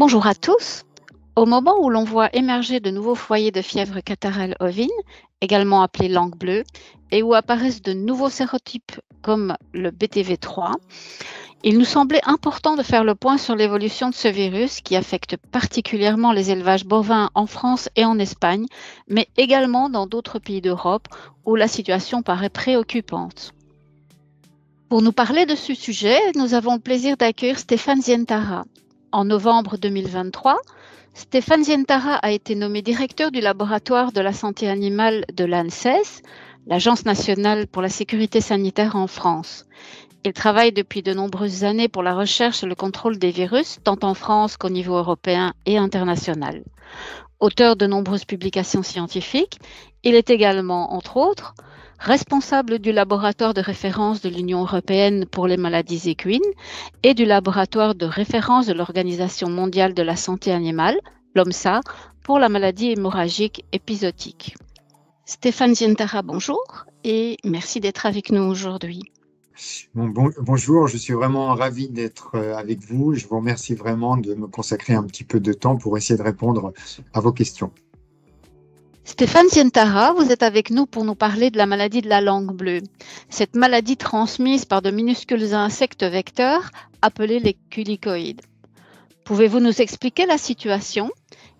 Bonjour à tous. Au moment où l'on voit émerger de nouveaux foyers de fièvre catarrhale ovine, également appelée langue bleue, et où apparaissent de nouveaux sérotypes comme le BTV3, il nous semblait important de faire le point sur l'évolution de ce virus qui affecte particulièrement les élevages bovins en France et en Espagne, mais également dans d'autres pays d'Europe où la situation paraît préoccupante. Pour nous parler de ce sujet, nous avons le plaisir d'accueillir Stéphane Zientara. En novembre 2023, Stéphane Zientara a été nommé directeur du laboratoire de la santé animale de l'ANSES, l'Agence nationale pour la sécurité sanitaire en France. Il travaille depuis de nombreuses années pour la recherche et le contrôle des virus, tant en France qu'au niveau européen et international. Auteur de nombreuses publications scientifiques, il est également, entre autres, responsable du laboratoire de référence de l'Union européenne pour les maladies équines et du laboratoire de référence de l'Organisation mondiale de la santé animale, l'OMSA, pour la maladie hémorragique épizootique. Stéphane Zientara, bonjour et merci d'être avec nous aujourd'hui. Bonjour, je suis vraiment ravi d'être avec vous. Je vous remercie vraiment de me consacrer un petit peu de temps pour essayer de répondre à vos questions. Stéphane Zientara, vous êtes avec nous pour nous parler de la maladie de la langue bleue. Cette maladie transmise par de minuscules insectes vecteurs appelés les culicoïdes. Pouvez-vous nous expliquer la situation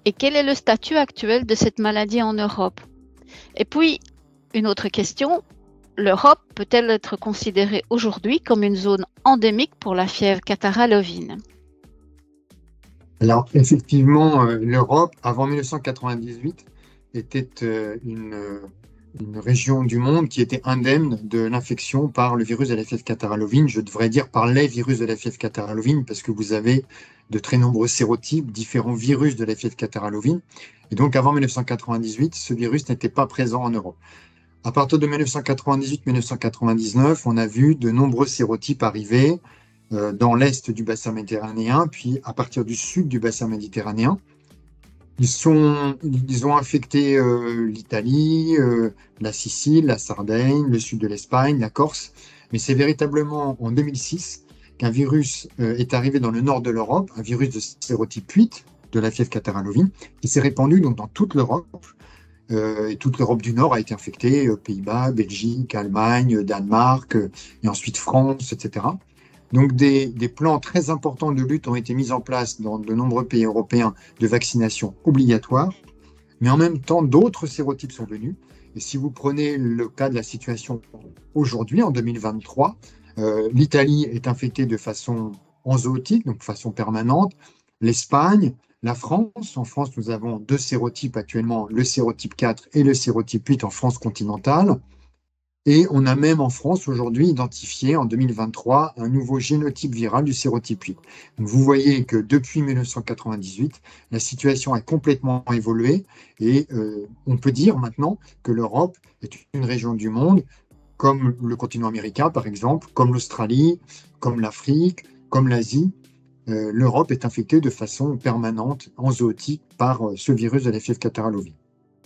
et quel est le statut actuel de cette maladie en Europe? Et puis, une autre question, l'Europe peut-elle être considérée aujourd'hui comme une zone endémique pour la fièvre catarrhale ovine? Alors, effectivement, l'Europe, avant 1998, était une région du monde qui était indemne de l'infection par le virus de la fièvre catarrhale ovine. Je devrais dire par les virus de la fièvre catarrhale ovine, parce que vous avez de très nombreux sérotypes, différents virus de la fièvre catarrhale ovine. Et donc, avant 1998, ce virus n'était pas présent en Europe. À partir de 1998-1999, on a vu de nombreux sérotypes arriver dans l'est du bassin méditerranéen, puis à partir du sud du bassin méditerranéen. Ils ont infecté l'Italie, la Sicile, la Sardaigne, le sud de l'Espagne, la Corse. Mais c'est véritablement en 2006 qu'un virus est arrivé dans le nord de l'Europe, un virus de sérotype 8 de la fièvre catarrhale ovine, qui s'est répandu donc, dans toute l'Europe. Et toute l'Europe du Nord a été infectée, Pays-Bas, Belgique, Allemagne, Danemark, et ensuite France, etc. Donc des plans très importants de lutte ont été mis en place dans de nombreux pays européens de vaccination obligatoire, mais en même temps d'autres sérotypes sont venus. Et si vous prenez le cas de la situation aujourd'hui, en 2023, l'Italie est infectée de façon enzootique, donc de façon permanente, l'Espagne, la France. En France, nous avons deux sérotypes actuellement, le sérotype 4 et le sérotype 8 en France continentale. Et on a même en France aujourd'hui identifié en 2023 un nouveau génotype viral du sérotype 8. Donc vous voyez que depuis 1998, la situation a complètement évolué et on peut dire maintenant que l'Europe est une région du monde, comme le continent américain par exemple, comme l'Australie, comme l'Afrique, comme l'Asie. L'Europe est infectée de façon permanente, enzootique, par ce virus de la fièvre catarrhale ovine.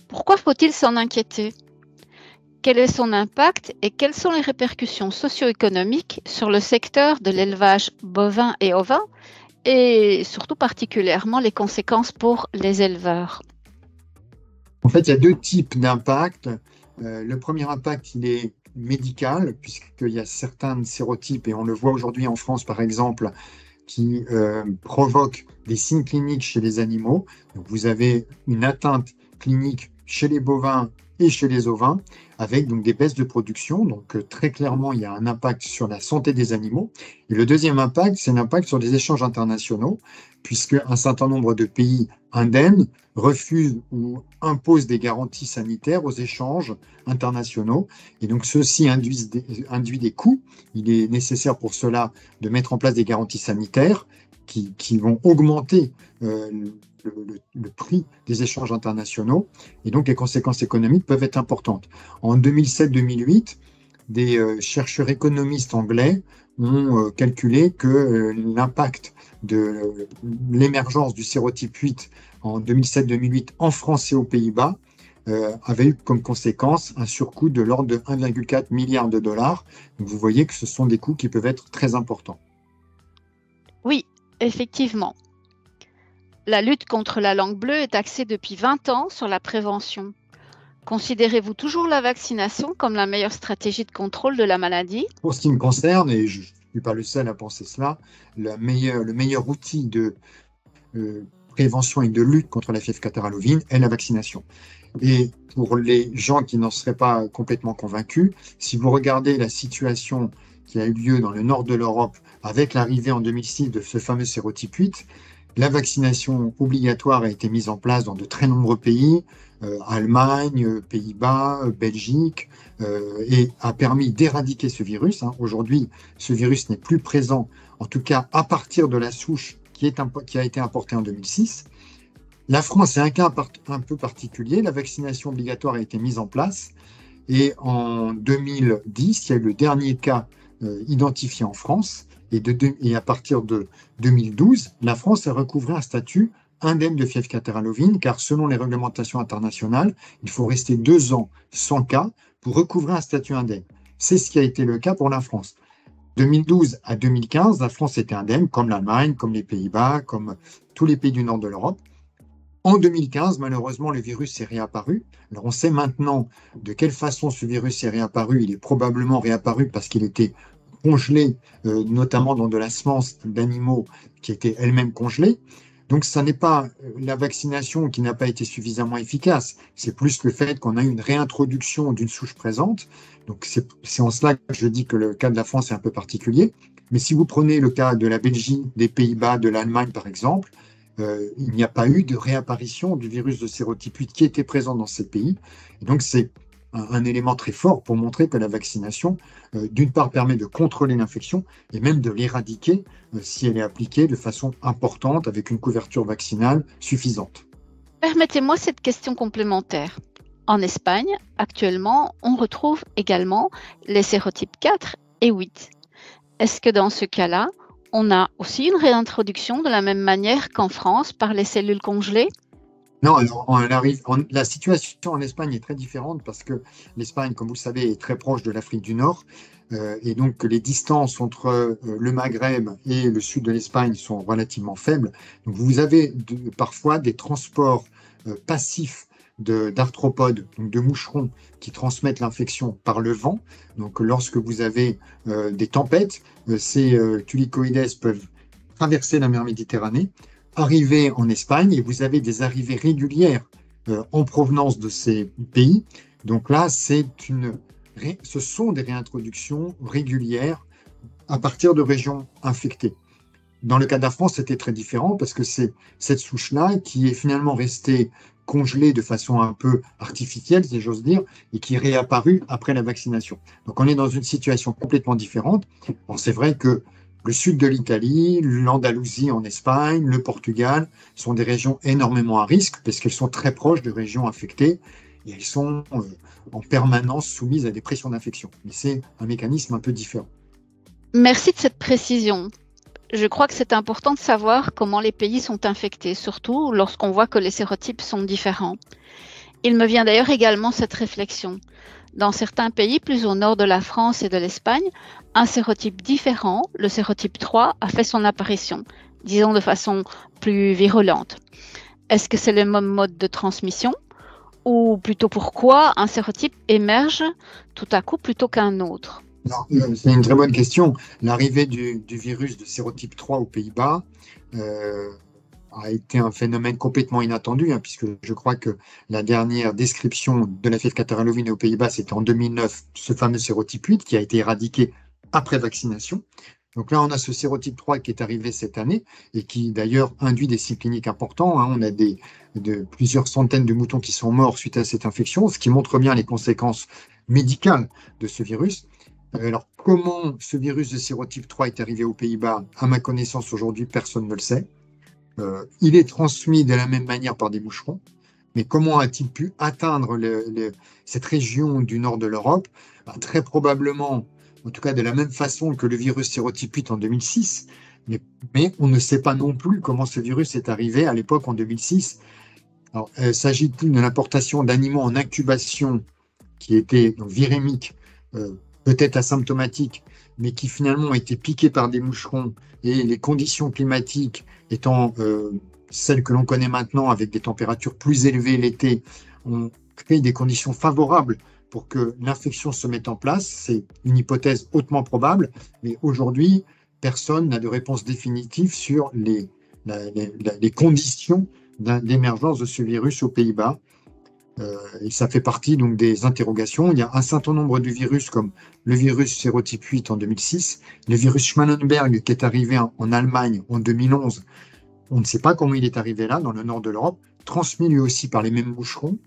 Pourquoi faut-il s'en inquiéter? Quel est son impact et quelles sont les répercussions socio-économiques sur le secteur de l'élevage bovin et ovin et surtout particulièrement les conséquences pour les éleveurs? En fait, il y a deux types d'impact. Le premier impact, il est médical, puisqu'il y a certains sérotypes, et on le voit aujourd'hui en France par exemple, qui provoquent des signes cliniques chez les animaux. Donc, vous avez une atteinte clinique chez les bovins et chez les ovins, avec donc des baisses de production. Donc très clairement, il y a un impact sur la santé des animaux. Et le deuxième impact, c'est l'impact sur les échanges internationaux, puisque un certain nombre de pays indemnes refusent ou imposent des garanties sanitaires aux échanges internationaux. Et donc ceci induit des coûts. Il est nécessaire pour cela de mettre en place des garanties sanitaires qui vont augmenter le prix des échanges internationaux, et donc les conséquences économiques peuvent être importantes. En 2007-2008, des chercheurs économistes anglais ont calculé que l'impact de l'émergence du sérotype 8 en 2007-2008 en France et aux Pays-Bas avait eu comme conséquence un surcoût de l'ordre de 1,4 milliard de dollars. Donc vous voyez que ce sont des coûts qui peuvent être très importants. Oui, effectivement. La lutte contre la langue bleue est axée depuis 20 ans sur la prévention. Considérez-vous toujours la vaccination comme la meilleure stratégie de contrôle de la maladie? Pour ce qui me concerne, et je ne suis pas le seul à penser cela, le meilleur outil de prévention et de lutte contre la fièvre catarrhale ovine est la vaccination. Et pour les gens qui n'en seraient pas complètement convaincus, si vous regardez la situation qui a eu lieu dans le nord de l'Europe avec l'arrivée en 2006 de ce fameux sérotype 8, la vaccination obligatoire a été mise en place dans de très nombreux pays, Allemagne, Pays-Bas, Belgique, et a permis d'éradiquer ce virus. Aujourd'hui, ce virus n'est plus présent, en tout cas à partir de la souche qui a été importée en 2006. La France est un cas un peu particulier. La vaccination obligatoire a été mise en place et en 2010, il y a eu le dernier cas identifié en France. Et à partir de 2012, la France a recouvré un statut indemne de fièvre catarrhale ovine, car selon les réglementations internationales, il faut rester 2 ans sans cas pour recouvrer un statut indemne. C'est ce qui a été le cas pour la France. 2012 à 2015, la France était indemne, comme l'Allemagne, comme les Pays-Bas, comme tous les pays du nord de l'Europe. En 2015, malheureusement, le virus est réapparu. Alors, on sait maintenant de quelle façon ce virus est réapparu. Il est probablement réapparu parce qu'il était congelé, notamment dans de la semence d'animaux qui étaient elles-mêmes congelées. Donc, ce n'est pas la vaccination qui n'a pas été suffisamment efficace. C'est plus le fait qu'on a eu une réintroduction d'une souche présente. Donc, c'est en cela que je dis que le cas de la France est un peu particulier. Mais si vous prenez le cas de la Belgique, des Pays-Bas, de l'Allemagne, par exemple, il n'y a pas eu de réapparition du virus de sérotype 8 qui était présent dans ces pays. Et donc, c'est un élément très fort pour montrer que la vaccination, d'une part, permet de contrôler l'infection et même de l'éradiquer si elle est appliquée de façon importante avec une couverture vaccinale suffisante. Permettez-moi cette question complémentaire. En Espagne, actuellement, on retrouve également les sérotypes 4 et 8. Est-ce que dans ce cas-là, on a aussi une réintroduction de la même manière qu'en France par les cellules congelées? Non, alors la situation en Espagne est très différente parce que l'Espagne, comme vous le savez, est très proche de l'Afrique du Nord. Et donc, les distances entre le Maghreb et le sud de l'Espagne sont relativement faibles. Donc, vous avez parfois des transports passifs d'arthropodes, donc de moucherons, qui transmettent l'infection par le vent. Donc, lorsque vous avez des tempêtes, ces tulicoïdes peuvent traverser la mer Méditerranée, arriver en Espagne, et vous avez des arrivées régulières en provenance de ces pays. Donc là, ce sont des réintroductions régulières à partir de régions infectées. Dans le cas de la France, c'était très différent parce que c'est cette souche-là qui est finalement restée congelée de façon un peu artificielle, si j'ose dire, et qui est réapparue après la vaccination. Donc on est dans une situation complètement différente. Bon, c'est vrai que le sud de l'Italie, l'Andalousie en Espagne, le Portugal sont des régions énormément à risque parce qu'elles sont très proches de régions infectées et elles sont en permanence soumises à des pressions d'infection. Mais c'est un mécanisme un peu différent. Merci de cette précision. Je crois que c'est important de savoir comment les pays sont infectés, surtout lorsqu'on voit que les sérotypes sont différents. Il me vient d'ailleurs également cette réflexion. Dans certains pays, plus au nord de la France et de l'Espagne, un sérotype différent, le sérotype 3, a fait son apparition, disons de façon plus virulente. Est-ce que c'est le même mode de transmission? Ou plutôt pourquoi un sérotype émerge tout à coup plutôt qu'un autre? C'est une très bonne question. L'arrivée du virus de sérotype 3 aux Pays-Bas a été un phénomène complètement inattendu, puisque je crois que la dernière description de la fièvre catarrhale ovine aux Pays-Bas, c'était en 2009, ce fameux sérotype 8 qui a été éradiqué après vaccination. Donc là, on a ce sérotype 3 qui est arrivé cette année et qui d'ailleurs induit des signes cliniques importants. On a plusieurs centaines de moutons qui sont morts suite à cette infection, ce qui montre bien les conséquences médicales de ce virus. Alors, comment ce virus de sérotype 3 est arrivé aux Pays-Bas? À ma connaissance, aujourd'hui, personne ne le sait. Il est transmis de la même manière par des moucherons, mais comment a-t-il pu atteindre cette région du nord de l'Europe? Très probablement, en tout cas de la même façon que le virus sérotype 8 en 2006, mais on ne sait pas non plus comment ce virus est arrivé à l'époque en 2006. Alors, s'agit-il de l'importation d'animaux en incubation qui étaient donc virémiques, peut-être asymptomatiques, mais qui finalement ont été piqués par des moucherons et les conditions climatiques étant celle que l'on connaît maintenant avec des températures plus élevées l'été, ont créé des conditions favorables pour que l'infection se mette en place. C'est une hypothèse hautement probable, mais aujourd'hui, personne n'a de réponse définitive sur les conditions d'émergence de ce virus aux Pays-Bas. Et ça fait partie donc des interrogations. Il y a un certain nombre de virus, comme le virus sérotype 8 en 2006, le virus Schmallenberg qui est arrivé en Allemagne en 2011. On ne sait pas comment il est arrivé là, dans le nord de l'Europe, transmis lui aussi par les mêmes moucherons.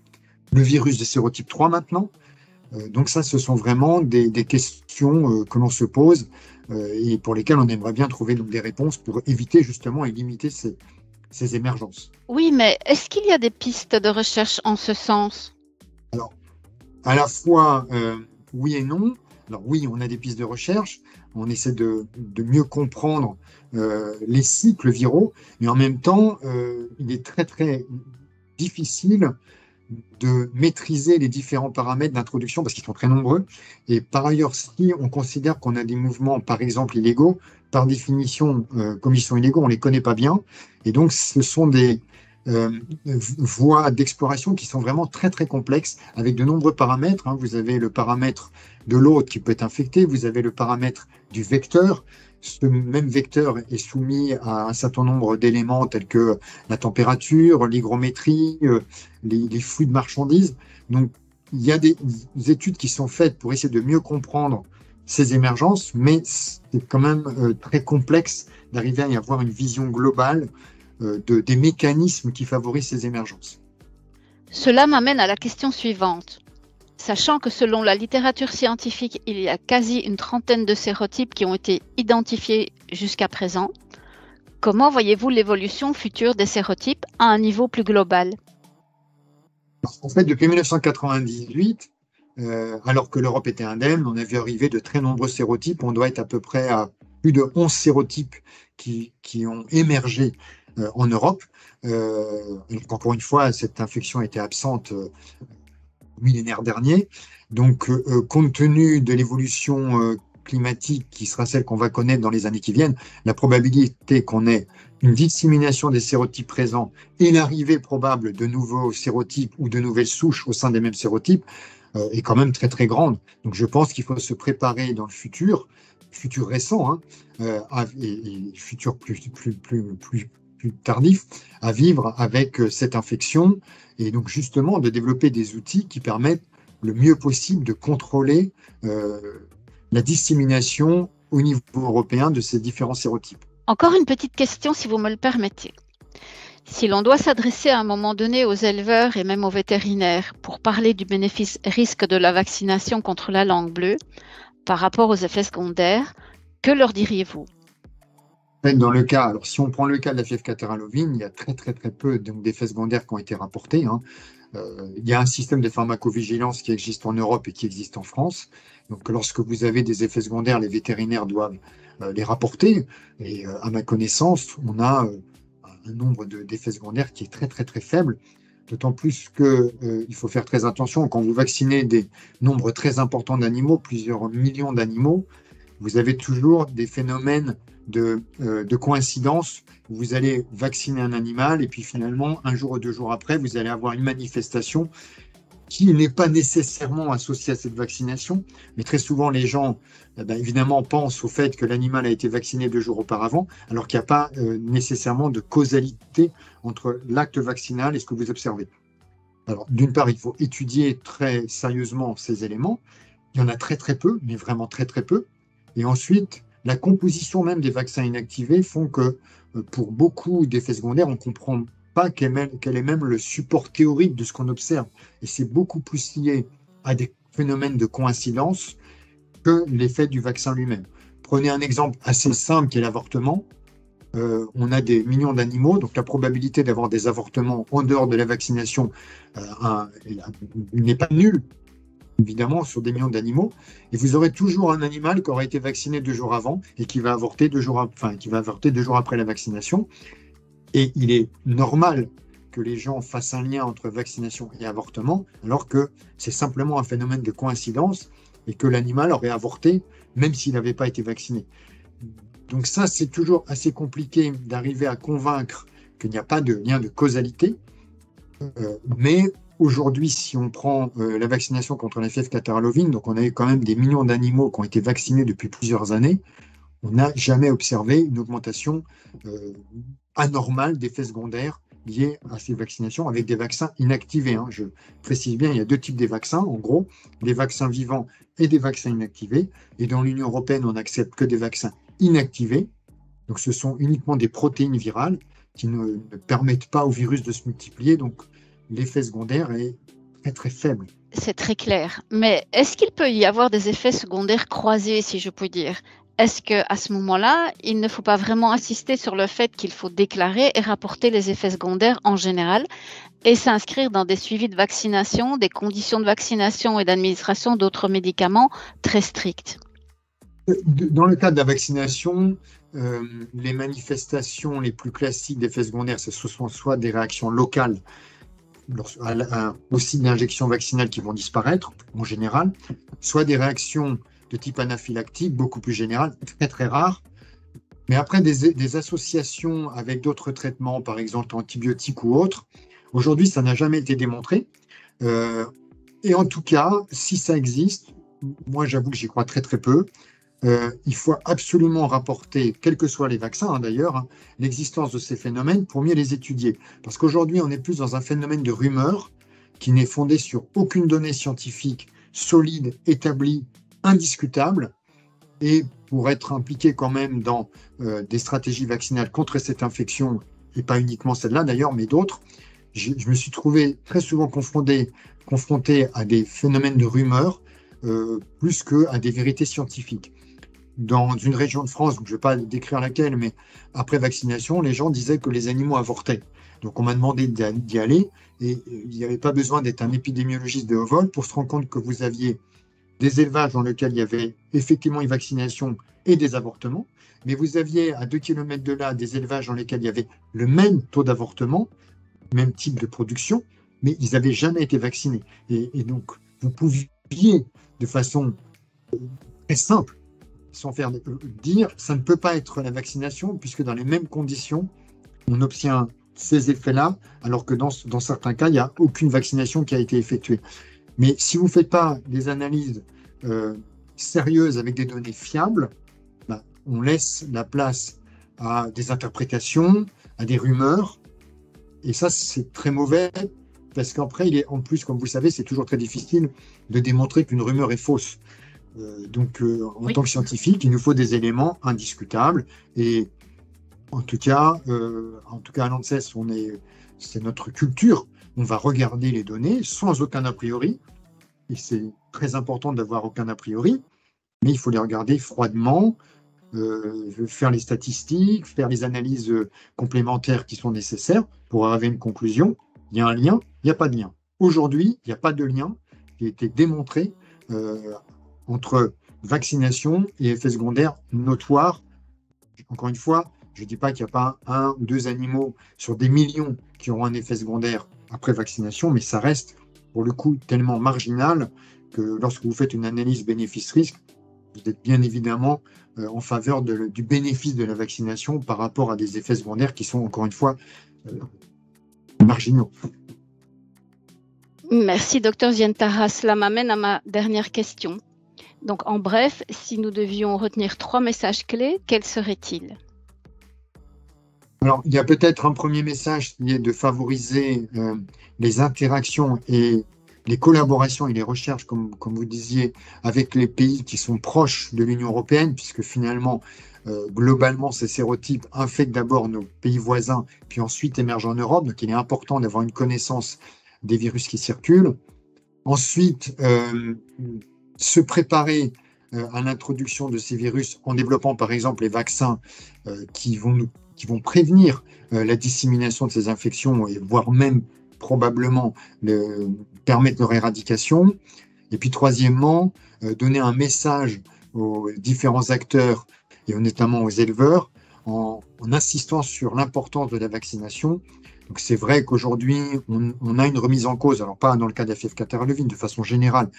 Le virus de sérotype 3 maintenant. Donc ça, ce sont vraiment des questions que l'on se pose et pour lesquelles on aimerait bien trouver donc, des réponses pour éviter justement et limiter ces émergences. Oui, mais est-ce qu'il y a des pistes de recherche en ce sens? Alors, à la fois oui et non. Alors oui, on a des pistes de recherche, on essaie de mieux comprendre les cycles viraux, mais en même temps, il est très très difficile de maîtriser les différents paramètres d'introduction parce qu'ils sont très nombreux. Et par ailleurs, si on considère qu'on a des mouvements, par exemple, illégaux, par définition, comme ils sont illégaux, on ne les connaît pas bien. Et donc, ce sont des voies d'exploration qui sont vraiment très, très complexes avec de nombreux paramètres. Hein. Vous avez le paramètre de l'hôte qui peut être infecté, vous avez le paramètre du vecteur. Ce même vecteur est soumis à un certain nombre d'éléments tels que la température, l'hygrométrie, les flux de marchandises. Donc, il y a des études qui sont faites pour essayer de mieux comprendre ces émergences, mais c'est quand même très complexe d'arriver à y avoir une vision globale des mécanismes qui favorisent ces émergences. Cela m'amène à la question suivante. Sachant que selon la littérature scientifique, il y a quasi une trentaine de sérotypes qui ont été identifiés jusqu'à présent, comment voyez-vous l'évolution future des sérotypes à un niveau plus global? En fait, depuis 1998, alors que l'Europe était indemne, on a vu arriver de très nombreux sérotypes. On doit être à peu près à plus de 11 sérotypes qui ont émergé en Europe. Encore une fois, cette infection était absente millénaire dernier. Donc, compte tenu de l'évolution climatique qui sera celle qu'on va connaître dans les années qui viennent, la probabilité qu'on ait une dissémination des sérotypes présents et l'arrivée probable de nouveaux sérotypes ou de nouvelles souches au sein des mêmes sérotypes est quand même très très grande. Donc, je pense qu'il faut se préparer dans le futur récent, hein, et futur plus tardif, à vivre avec cette infection et donc justement de développer des outils qui permettent le mieux possible de contrôler la dissémination au niveau européen de ces différents sérotypes. Encore une petite question si vous me le permettez. Si l'on doit s'adresser à un moment donné aux éleveurs et même aux vétérinaires pour parler du bénéfice-risque de la vaccination contre la langue bleue par rapport aux effets secondaires, que leur diriez-vous? Dans le cas, alors si on prend le cas de la fièvre catarrhale ovine, il y a très très très peu d'effets secondaires qui ont été rapportés. Hein. Il y a un système de pharmacovigilance qui existe en Europe et qui existe en France. Donc lorsque vous avez des effets secondaires, les vétérinaires doivent les rapporter. Et à ma connaissance, on a un nombre d'effets secondaires qui est très très très faible. D'autant plus qu'il faut faire très attention quand vous vaccinez des nombres très importants d'animaux, plusieurs millions d'animaux, vous avez toujours des phénomènes de coïncidence. Vous allez vacciner un animal et puis finalement, un jour ou 2 jours après, vous allez avoir une manifestation qui n'est pas nécessairement associée à cette vaccination. Mais très souvent, les gens, évidemment, pensent au fait que l'animal a été vacciné 2 jours auparavant, alors qu'il n'y a pas nécessairement de causalité entre l'acte vaccinal et ce que vous observez. Alors, d'une part, il faut étudier très sérieusement ces éléments. Il y en a très très peu, mais vraiment très très peu. Et ensuite, la composition même des vaccins inactivés font que pour beaucoup d'effets secondaires, on ne comprend pas quel est même le support théorique de ce qu'on observe. Et c'est beaucoup plus lié à des phénomènes de coïncidence que l'effet du vaccin lui-même. Prenez un exemple assez simple qui est l'avortement. On a des millions d'animaux, donc la probabilité d'avoir des avortements en dehors de la vaccination n'est pas nulle, évidemment, sur des millions d'animaux, et vous aurez toujours un animal qui aura été vacciné 2 jours avant et qui va avorter 2 jours après la vaccination. Et il est normal que les gens fassent un lien entre vaccination et avortement, alors que c'est simplement un phénomène de coïncidence et que l'animal aurait avorté même s'il n'avait pas été vacciné. Donc ça, c'est toujours assez compliqué d'arriver à convaincre qu'il n'y a pas de lien de causalité. Mais aujourd'hui, si on prend la vaccination contre la fièvre catarrhale ovine, donc on a eu quand même des millions d'animaux qui ont été vaccinés depuis plusieurs années, on n'a jamais observé une augmentation anormale d'effets secondaires liés à ces vaccinations avec des vaccins inactivés. Hein. Je précise bien, il y a deux types de vaccins, en gros, des vaccins vivants et des vaccins inactivés. Et dans l'Union européenne, on n'accepte que des vaccins inactivés. Donc ce sont uniquement des protéines virales qui ne permettent pas au virus de se multiplier. Donc l'effet secondaire est très très faible. C'est très clair. Mais est-ce qu'il peut y avoir des effets secondaires croisés, si je puis dire? Est-ce qu'à ce moment-là, il ne faut pas vraiment insister sur le fait qu'il faut déclarer et rapporter les effets secondaires en général et s'inscrire dans des suivis de vaccination, des conditions de vaccination et d'administration d'autres médicaments très strictes? Dans le cas de la vaccination, les manifestations les plus classiques d'effets secondaires, ce sont soit des réactions locales au site d'injection vaccinale qui vont disparaître en général, soit des réactions de type anaphylactique, beaucoup plus générales, très très rares. Mais après, des associations avec d'autres traitements, par exemple antibiotiques ou autres, aujourd'hui, ça n'a jamais été démontré. Et en tout cas, si ça existe, moi j'avoue que j'y crois très très peu, il faut absolument rapporter, quels que soient les vaccins d'ailleurs, l'existence de ces phénomènes pour mieux les étudier. Parce qu'aujourd'hui, on est plus dans un phénomène de rumeur qui n'est fondé sur aucune donnée scientifique solide, établie, indiscutable. Et pour être impliqué quand même dans des stratégies vaccinales contre cette infection, et pas uniquement celle-là d'ailleurs, mais d'autres, je me suis trouvé très souvent confronté à des phénomènes de rumeurs plus qu'à des vérités scientifiques. Dans une région de France, je ne vais pas décrire laquelle, mais après vaccination, les gens disaient que les animaux avortaient. Donc on m'a demandé d'y aller et il n'y avait pas besoin d'être un épidémiologiste de haut vol pour se rendre compte que vous aviez des élevages dans lesquels il y avait effectivement une vaccination et des avortements, mais vous aviez à 2 km de là des élevages dans lesquels il y avait le même taux d'avortement, même type de production, mais ils n'avaient jamais été vaccinés. Et donc, vous pouviez, de façon très simple, sans faire dire, ça ne peut pas être la vaccination, puisque dans les mêmes conditions, on obtient ces effets-là, alors que dans certains cas, il n'y a aucune vaccination qui a été effectuée. Mais si vous ne faites pas des analyses sérieuses avec des données fiables, on laisse la place à des interprétations, à des rumeurs. Et ça, c'est très mauvais, parce qu'après, en plus, comme vous le savez, c'est toujours très difficile de démontrer qu'une rumeur est fausse. En tant que scientifique, il nous faut des éléments indiscutables. Et en tout cas à l'ANSES, c'est notre culture. On va regarder les données sans aucun a priori. Et c'est très important d'avoir aucun a priori. Mais il faut les regarder froidement, faire les statistiques, faire les analyses complémentaires qui sont nécessaires pour arriver à une conclusion. Il y a un lien, il n'y a pas de lien. Aujourd'hui, il n'y a pas de lien qui a été démontré entre vaccination et effets secondaires notoires. Encore une fois, je ne dis pas qu'il n'y a pas 1 ou 2 animaux sur des millions qui auront un effet secondaire après vaccination, mais ça reste pour le coup tellement marginal que lorsque vous faites une analyse bénéfice-risque, vous êtes bien évidemment en faveur du bénéfice de la vaccination par rapport à des effets secondaires qui sont encore une fois marginaux. Merci, Dr Zientara. Cela m'amène à ma dernière question. Donc, en bref, si nous devions retenir 3 messages clés, quels seraient-ils? Alors, il y a peut-être un premier message qui est de favoriser les interactions et les collaborations et les recherches, comme vous disiez, avec les pays qui sont proches de l'Union européenne, puisque finalement, globalement, ces sérotypes infectent d'abord nos pays voisins, puis ensuite émergent en Europe. Donc, il est important d'avoir une connaissance des virus qui circulent. Ensuite, se préparer à l'introduction de ces virus en développant par exemple les vaccins qui vont prévenir la dissémination de ces infections et voire même probablement permettre leur éradication. Et puis troisièmement, donner un message aux différents acteurs et notamment aux éleveurs en insistant sur l'importance de la vaccination. Donc c'est vrai qu'aujourd'hui, on a une remise en cause, alors pas dans le cas de la fièvre catarrhale ovine, de façon générale,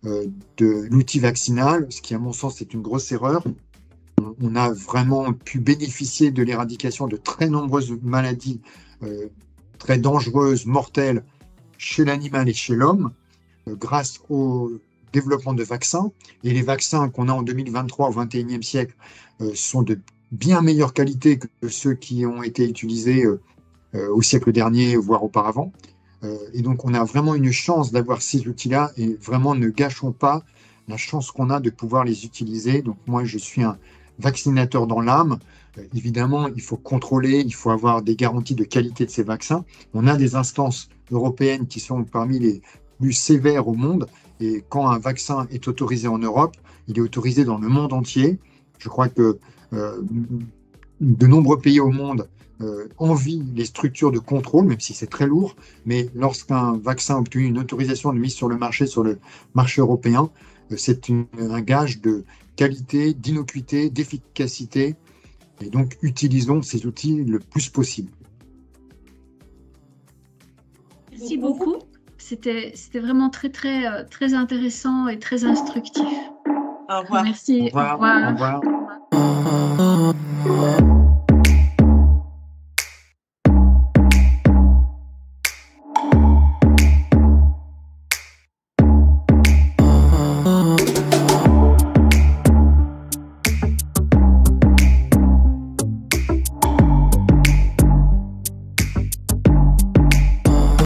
de l'outil vaccinal, ce qui à mon sens est une grosse erreur. On a vraiment pu bénéficier de l'éradication de très nombreuses maladies très dangereuses, mortelles chez l'animal et chez l'homme, grâce au développement de vaccins. Et les vaccins qu'on a en 2023 au XXIe siècle sont de bien meilleure qualité que ceux qui ont été utilisés au siècle dernier, voire auparavant. Et donc, on a vraiment une chance d'avoir ces outils-là et vraiment ne gâchons pas la chance qu'on a de pouvoir les utiliser. Donc, moi, je suis un vaccinateur dans l'âme. Évidemment, il faut contrôler, il faut avoir des garanties de qualité de ces vaccins. On a des instances européennes qui sont parmi les plus sévères au monde. Et quand un vaccin est autorisé en Europe, il est autorisé dans le monde entier. Je crois que de nombreux pays au monde envient les structures de contrôle, même si c'est très lourd. Mais lorsqu'un vaccin a obtenu une autorisation de mise sur le marché européen, c'est un gage de qualité, d'innocuité, d'efficacité. Et donc, utilisons ces outils le plus possible. Merci beaucoup. C'était vraiment très intéressant et très instructif. Au revoir. Merci. Au revoir. Au revoir. Au revoir.